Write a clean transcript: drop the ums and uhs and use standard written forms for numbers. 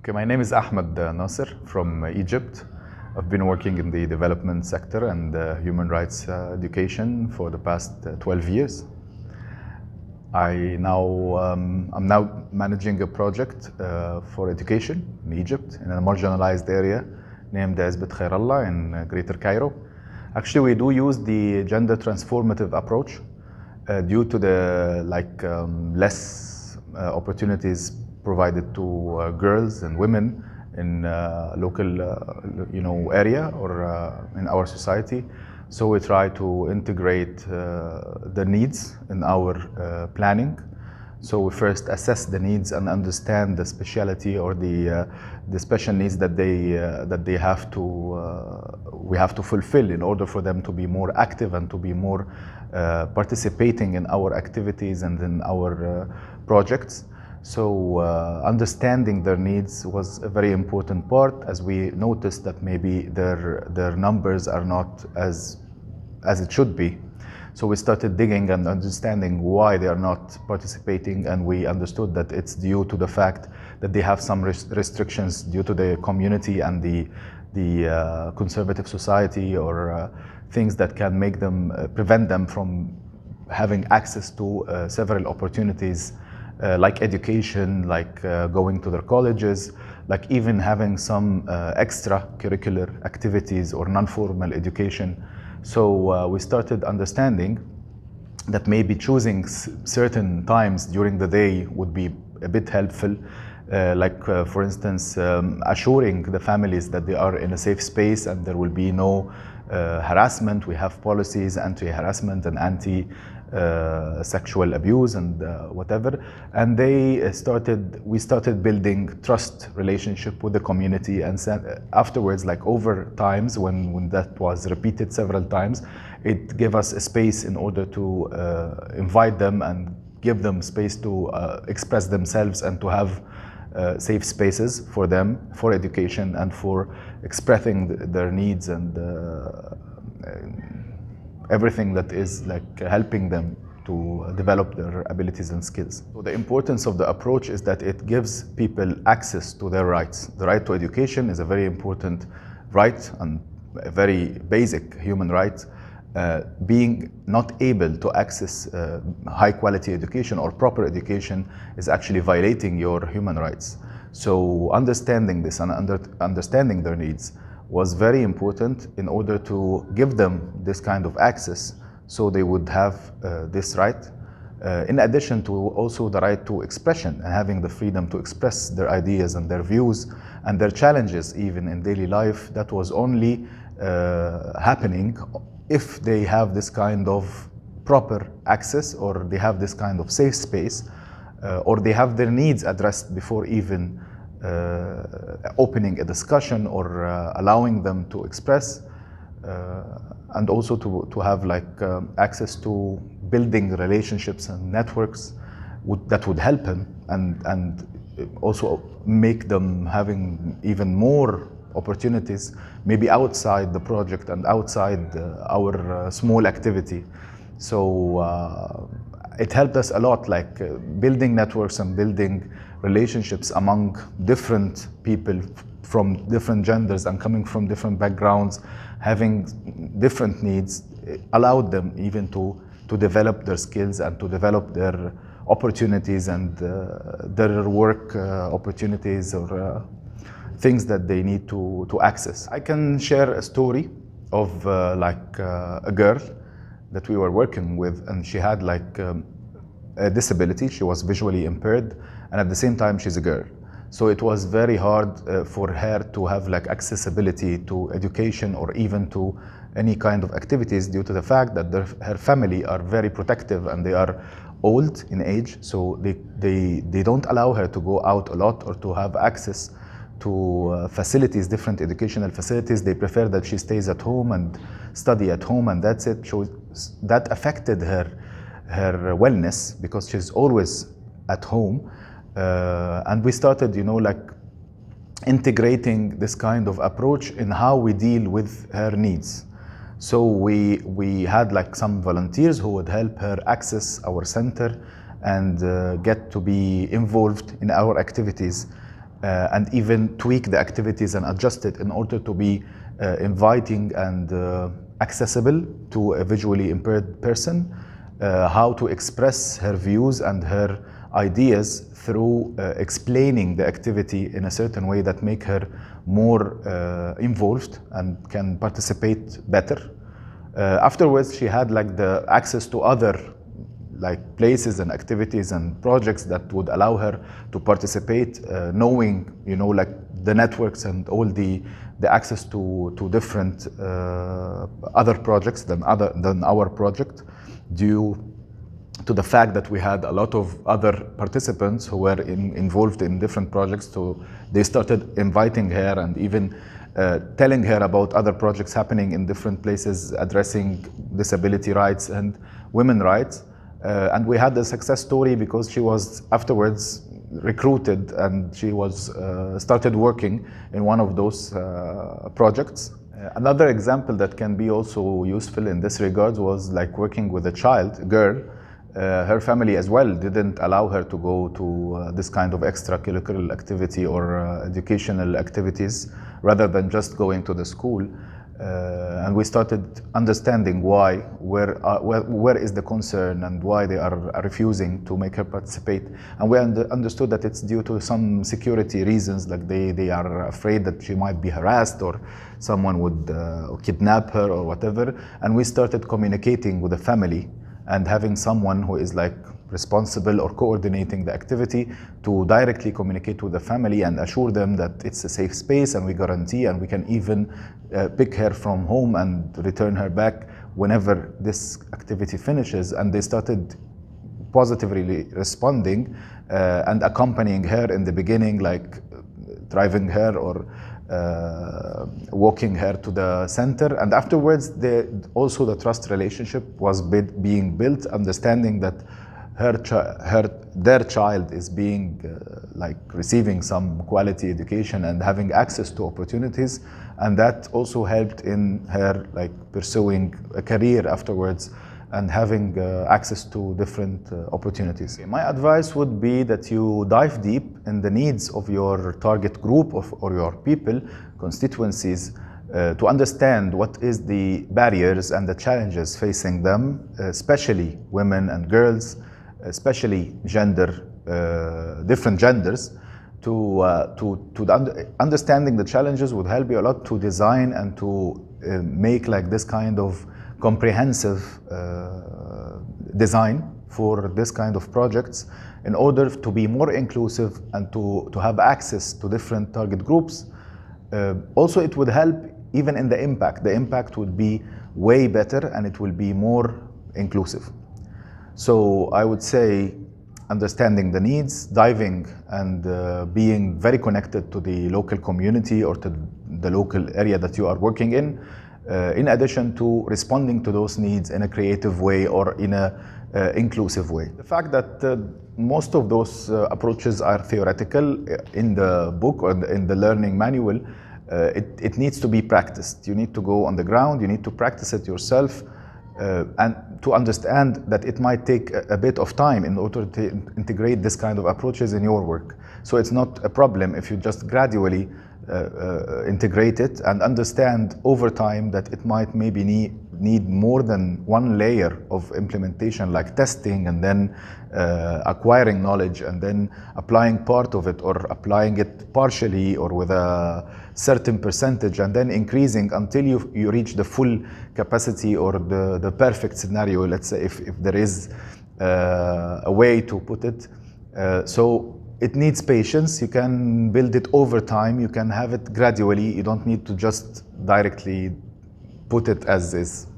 Okay, my name is Ahmed Nasser from Egypt. I've been working in the development sector and human rights education for the past 12 years. I'm now managing a project for education in Egypt in a marginalized area named Azbet Khairallah in Greater Cairo. Actually, we do use the gender transformative approach due to the less opportunities provided to girls and women in local area or in our society. So we try to integrate the needs in our planning. So we first assess the needs and understand the speciality or the special needs that they have to we have to fulfill in order for them to be more active and to be more participating in our activities and in our projects. So understanding their needs was a very important part, as we noticed that maybe their numbers are not as it should be. So we started digging and understanding why they are not participating, and we understood that it's due to the fact that they have some restrictions due to the community and the conservative society, or things that can make them prevent them from having access to several opportunities, like education, like going to their colleges, like even having some extracurricular activities or non-formal education. So we started understanding that maybe choosing certain times during the day would be a bit helpful. For instance, assuring the families that they are in a safe space and there will be no harassment. We have policies, anti-harassment and anti-sexual abuse and whatever. And we started building trust relationship with the community, and afterwards, like over times, when that was repeated several times, it gave us a space in order to invite them and give them space to express themselves and to have safe spaces for them, for education and for expressing their needs and everything that is like helping them to develop their abilities and skills. So the importance of the approach is that it gives people access to their rights. The right to education is a very important right and a very basic human right. Being not able to access high quality education or proper education is actually violating your human rights. So understanding this and understanding their needs was very important in order to give them this kind of access, so they would have this right. In addition to also the right to expression and having the freedom to express their ideas and their views and their challenges even in daily life. That was only happening if they have this kind of proper access, or they have this kind of safe space, or they have their needs addressed before even opening a discussion or allowing them to express, and also to have access to building relationships and networks that would help him and also make them having even more opportunities, maybe outside the project and outside our small activity. So it helped us a lot, building networks and building relationships among different people from different genders and coming from different backgrounds, having different needs, allowed them even to develop their skills and to develop their opportunities and their work opportunities or things that they need to access. I can share a story of a girl that we were working with, and she had a disability. She was visually impaired, and at the same time she's a girl. So it was very hard for her to have accessibility to education or even to any kind of activities, due to the fact that her family are very protective and they are old in age. So they don't allow her to go out a lot or to have access to facilities, different educational facilities. They prefer that she stays at home and study at home, and that's it. So that affected her wellness, because she's always at home. And we started, integrating this kind of approach in how we deal with her needs. So we had some volunteers who would help her access our center and get to be involved in our activities. and even tweak the activities and adjust it in order to be inviting and accessible to a visually impaired person, how to express her views and her ideas through explaining the activity in a certain way that make her more involved and can participate better. Afterwards, she had like the access to other like places and activities and projects that would allow her to participate, knowing, you know, like the networks and all the access to different other projects than our project, due to the fact that we had a lot of other participants who were involved in different projects. So they started inviting her and even telling her about other projects happening in different places addressing disability rights and women rights. And we had a success story because she was afterwards recruited and she was started working in one of those projects. Another example that can be also useful in this regard was like working with a child, a girl. Her family as well didn't allow her to go to this kind of extracurricular activity or educational activities, rather than just going to the school. And we started understanding why, where is the concern and why they are refusing to make her participate. And we understood that it's due to some security reasons, like they are afraid that she might be harassed or someone would kidnap her or whatever. And we started communicating with the family and having someone who is like responsible or coordinating the activity to directly communicate with the family and assure them that it's a safe space, and we guarantee and we can even pick her from home and return her back whenever this activity finishes. And they started positively responding and accompanying her in the beginning, like driving her or walking her to the center. And afterwards, also the trust relationship was being built, understanding that their child is being like receiving some quality education and having access to opportunities, and that also helped in her like pursuing a career afterwards and having access to different opportunities. My advice would be that you dive deep in the needs of your target group or your people, constituencies, to understand what is the barriers and the challenges facing them, especially women and girls, especially different genders. Understanding the challenges would help you a lot to design and to make like this kind of comprehensive design for this kind of projects in order to be more inclusive and to have access to different target groups. Also, it would help even in the impact. The impact would be way better and it will be more inclusive. So I would say understanding the needs, diving and being very connected to the local community or to the local area that you are working in addition to responding to those needs in a creative way or in a inclusive way. The fact that most of those approaches are theoretical in the book or in the learning manual, it needs to be practiced. You need to go on the ground, you need to practice it yourself, and to understand that it might take a bit of time in order to integrate this kind of approaches in your work. So it's not a problem if you just gradually integrate it and understand over time that it might maybe need more than one layer of implementation, like testing and then acquiring knowledge and then applying part of it or applying it partially or with a certain percentage and then increasing until you reach the full capacity or the perfect scenario, let's say, if there is a way to put it. So it needs patience. You can build it over time. You can have it gradually. You don't need to just directly put it as is.